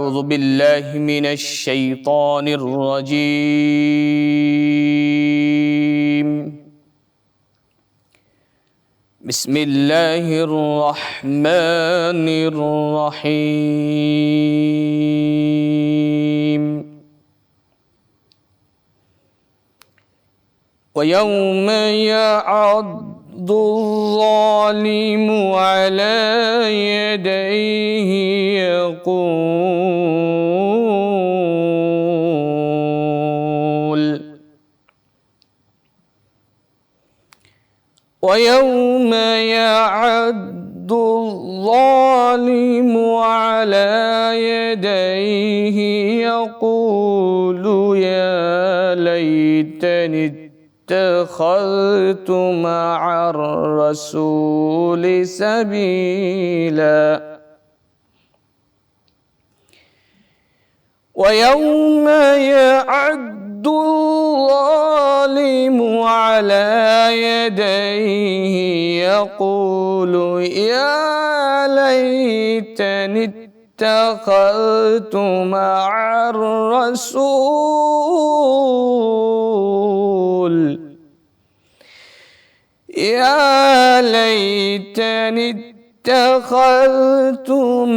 أعوذ بالله من الشيطان الرجيم بسم الله الرحمن الرحيم ويوم يعض الظالم على يديه ويوم يعض الظالم على يديه يقول يا ليتني اتخذت مع الرسول سبيلا ويوم يعض الظالم على يديه يقول يا ليتني اتخذت مع الرسول يا ليتني اتخذت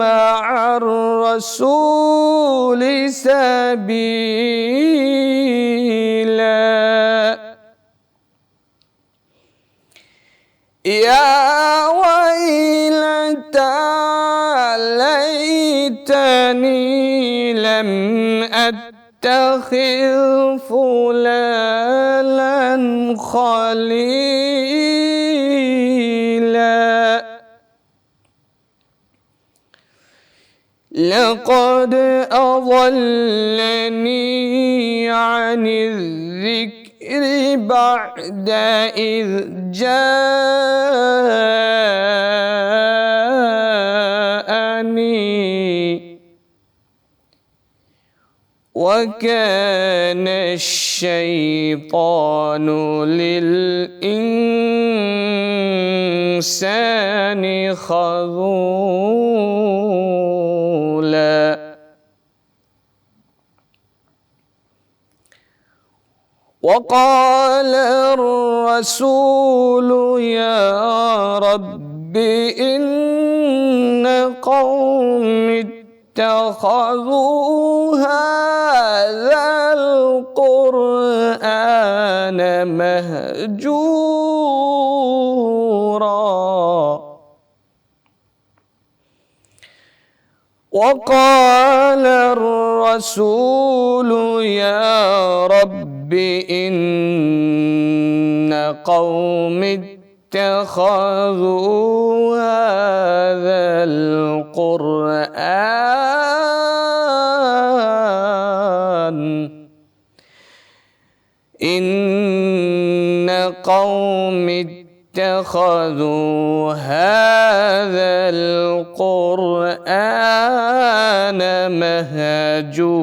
مع الرسول سبيلا يا ويلتى ليتني لم أتخذ فلانا خليلا لقد أضلني عن الذكر بعد إذ جاءني وكان الشيطان للإنسان خذولا وقال الرسول يا رب إن قومي اتخذوا هذا القرآن مهجورا وقال الرسول يا رب إن قومي اتخذوا هذا القرآن إن قومي اتخذوا هذا القرآن مهجورا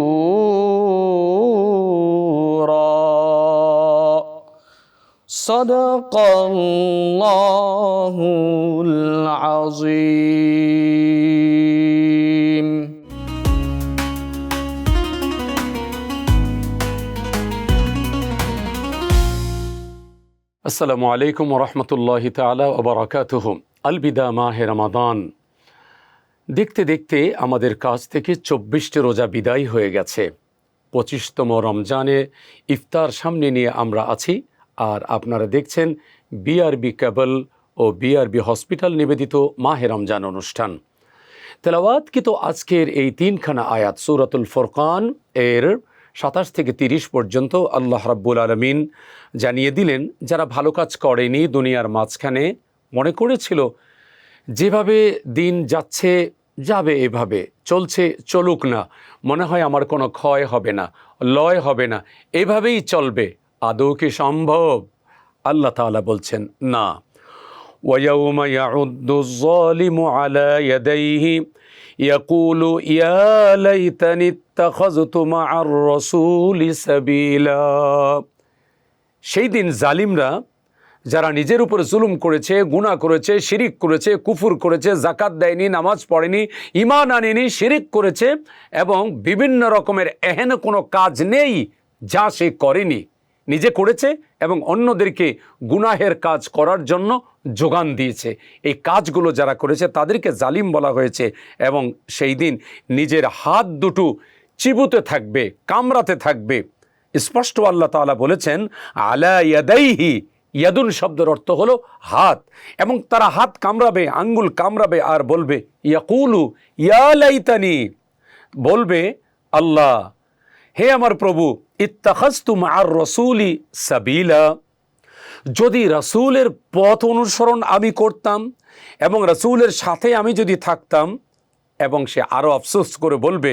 صدق الله العظيم আসসালামু আলাইকুম ওরহমতুল্লাহি তাআলা ওয়া বারাকাতুহু। আল বিদা মাহে রমাদান। দেখতে দেখতে আমাদের কাছ থেকে ২৪টি রোজা বিদায় হয়ে গেছে। ২৫তম রমজানে ইফতার সামনে নিয়ে আমরা আছি, আর আপনারা দেখছেন বিআরবি কেবল ও বিআরবি হসপিটাল নিবেদিত মাহে রমজান অনুষ্ঠান। তেলাওয়াতকৃত আজকের এই তিনখানা আয়াত সূরাতুল ফুরকান এর ২৭ থেকে ৩০ পর্যন্ত আল্লাহ রাব্বুল আলামিন জানিয়ে দিলেন, যারা ভালো কাজ করেনি দুনিয়ার মাঝখানে, মনে করেছিল যেভাবে দিন যাচ্ছে যাবে, এভাবে চলছে চলুক না, মনে হয় আমার কোনো ক্ষয় হবে না, লয় হবে না, এভাবেই চলবে। আদৌ কি সম্ভব? আল্লাহ তাআলা বলছেন না। وَيَوْمَ يَعُضُّ الظَّالِمُ عَلَى يَدَيْهِ يَقُولُ يَا لَيْتَنِي اتَّخَذْتُ مَعَ الرَّسُولِ سَبِيلًا। সেই দিন জালিমরা যারা নিজের উপরে জুলুম করেছে, গুনাহ করেছে, শিরিক করেছে, কুফর করেছে, যাকাত দেয়নি, নামাজ পড়েনি, ঈমান আনেনি, শিরিক করেছে এবং বিভিন্ন রকমের এহেন কোনো কাজ নেই যা সে করেনি, নিজে করেছে এবং অন্যদেরকে গুনাহের কাজ করার জন্য যোগান দিয়েছে। এই কাজগুলো যারা করেছে তাদেরকে জালিম বলা হয়েছে এবং সেই দিন নিজের হাত দুটো চিবুতে থাকবে, কামড়াতে থাকবে। স্পষ্ট আল্লাহ তাআলা বলেছেন আলা ইয়াদাইহি, ইয়াদুন শব্দের অর্থ হলো হাত, এবং তারা হাত কামড়াবে, আঙ্গুল কামড়াবে আর বলবে ইয়াকুলু ইয়া লাইতানি, বলবে আল্লাহ, হে আমার প্রভু, ইত্তাখাযতু মা'আর রাসূলি সাবিলা, যদি রাসূলের পথ অনুসরণ আমি করতাম এবং রাসূলের সাথে আমি যদি থাকতাম। এবং সে আরও আফসোস করে বলবে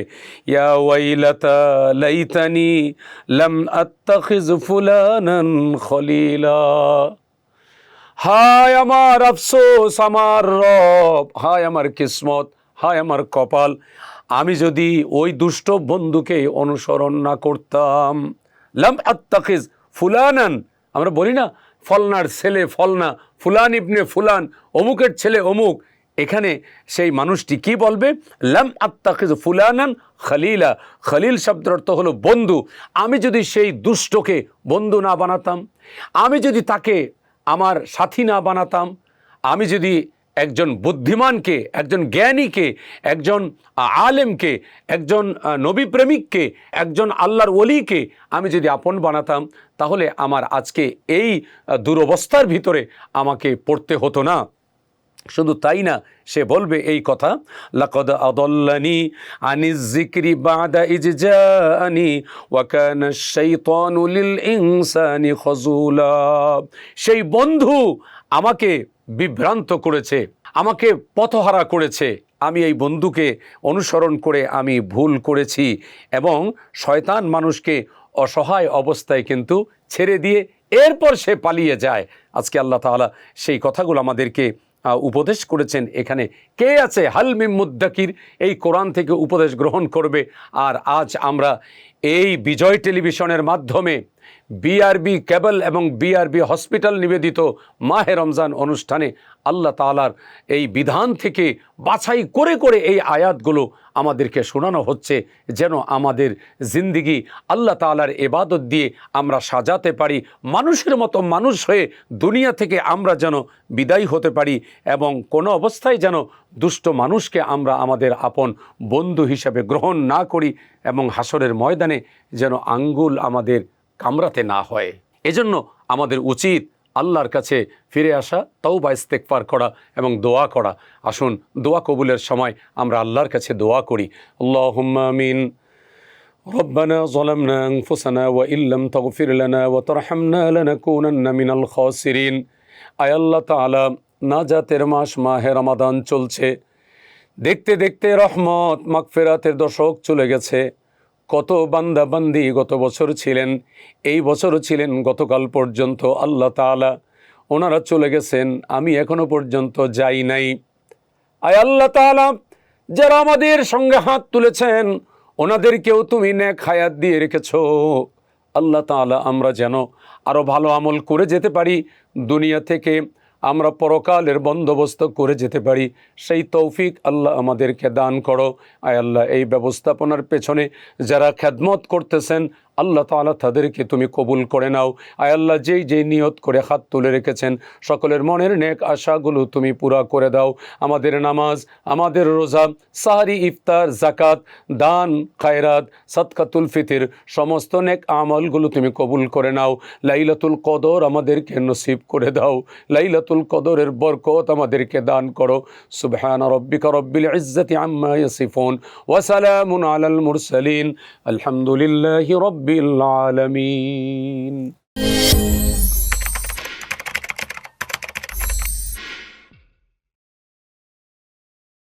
ইয়া ওয়াইলাতা লাইতানি লাম আত্তাখিজ ফুলানান খলিলা, হায় আমার আফসোস, আমার রব, হায় আমার কিসমত, হায় আমার কপাল, আমি যদি ওই দুষ্ট বন্ধুকে অনুসরণ না করতাম। লাম আত্তাখিজ ফুলানান, আমরা বলি না ফলনার ছেলে ফলনা, ফুলান ইবনে ফুলান, অমুকের ছেলে অমুক। এখানে সেই মানুষটি কি বলবে? লাম আত্তাখিজ ফুলানান খলিলা, খলিল শব্দের অর্থ হলো বন্ধু। আমি যদি সেই দুষ্টকে বন্ধু না বানাতাম, আমি যদি তাকে আমার সাথী না বানাতাম, আমি যদি একজন বুদ্ধিমানকে, একজন জ্ঞানীকে, একজন আলেমকে, একজন নবী প্রেমিককে, একজন আল্লাহর ওলিকে আমি যদি আপন বানাতাম, তাহলে আমার আজকে এই দুরবস্থার ভিতরে আমাকে পড়তে হতো না। শুধু তাই না, সে বলবে এই কথা, লাকাদ আদাল্লানি আনিজ যিকরি বাদা ইজ জাআনি ওয়া কানা আশ-শাইতানু লিল ইনসানি খাযুলা, সেই বন্ধু আমাকে বিভ্রান্ত করেছে, আমাকে পথহারা করেছে, আমি এই বন্ধুকে অনুসরণ করে আমি ভুল করেছি। এবং শয়তান মানুষকে অসহায় অবস্থায় কিন্তু ছেড়ে দিয়ে এরপর সে পালিয়ে যায়। আজকে আল্লাহ তাআলা সেই কথাগুলো আমাদেরকে উপদেশ করেছেন। এখানে কে আছে হাল মিন মুদ্দাকির, এই কোরআন থেকে উপদেশ গ্রহণ করবে? আর আজ আমরা এই বিজয় টেলিভিশনের মাধ্যমে বিআরবি কেবল এবং বিআরবি হসপিটাল নিবেদিত মাহে রমজান অনুষ্ঠানে আল্লাহ তাআলার এই বিধান থেকে বাছাই করে করে এই আয়াতগুলো আমাদেরকে শোনানো হচ্ছে, যেন আমাদের জিন্দিগি আল্লাহ তাআলার ইবাদত দিয়ে আমরা সাজাতে পারি, মানুষের মতো মানুষ হয়ে দুনিয়া থেকে আমরা যেন বিদায় হতে পারি এবং কোনো অবস্থায় যেন দুষ্ট মানুষকে আমরা আমাদের আপন বন্ধু হিসাবে গ্রহণ না করি এবং হাসরের ময়দানে যেন আঙ্গুল আমাদের কামড়াতে না হয়। এজন্য আমাদের উচিত আল্লাহর কাছে ফিরে আসা, তওবা ইস্তেগফার করা এবং দোয়া করা। আসুন দোয়া কবুলের সময় আমরা আল্লাহর কাছে দোয়া করি। আল্লাহুম্মা আমিন। রব্বানা যালামনা আনফুসানা ওয়া ইল্লাম তাগফির লানা ওয়া তারহামনা লানাকুনান্না মিনাল খাসিরিন। আয় আল্লাহ তাআলা, নাজাতের মাস মাহে রমাদান চলছে, দেখতে দেখতে রহমত মাগফিরাতের দশক চলে গেছে। কত বান্দা বান্দি গত বছর ছিলেন, এই বছরও ছিলেন, গতকাল পর্যন্ত আল্লাহ তাআলা ওনারা চলে গেছেন, আমি এখনো পর্যন্ত যাই নাই। আয় আল্লাহ তাআলা, যারা আমাদের সঙ্গে হাত তুলেছেন ওনাদেরকেও তুমি নেক হায়াত দিয়ে রেখেছো। আল্লাহ তাআলা, আমরা যেন আরও ভালো আমল করে যেতে পারি, দুনিয়া থেকে আমরা পরকালের বন্দোবস্ত করে যেতে পারি, সেই তৌফিক আল্লাহ আমাদেরকে দান করো। আয় আল্লাহ, এই ব্যবস্থাপনার পেছনে যারা খেদমত করতেছেন আল্লাহ তাআলা তাদেরকে তুমি কবুল করে নাও। আয় আল্লাহ, যেই নিয়ত করে হাত তুলে রেখেছেন সকলের মনের নেক আশাগুলো তুমি পুরা করে দাও। আমাদের নামাজ, আমাদের রোজা, সাহরি, ইফতার, জাকাত, দান, খায়রাত, সাদকাতুল ফিতর, সমস্ত নেক আমলগুলো তুমি কবুল করে নাও। লাইলাতুল কদর আমাদেরকে নসিব করে দাও, লাইলাতুল কদরের বরকত আমাদেরকে দান করো। সুবহান রাব্বিকা রব্বিল ইজ্জাতি আম্মা ইয়াসিফুন ওয়া সালামুন আলাল মুরসালিন, আলহামদুলিল্লাহি রাব্বিল আলামিন।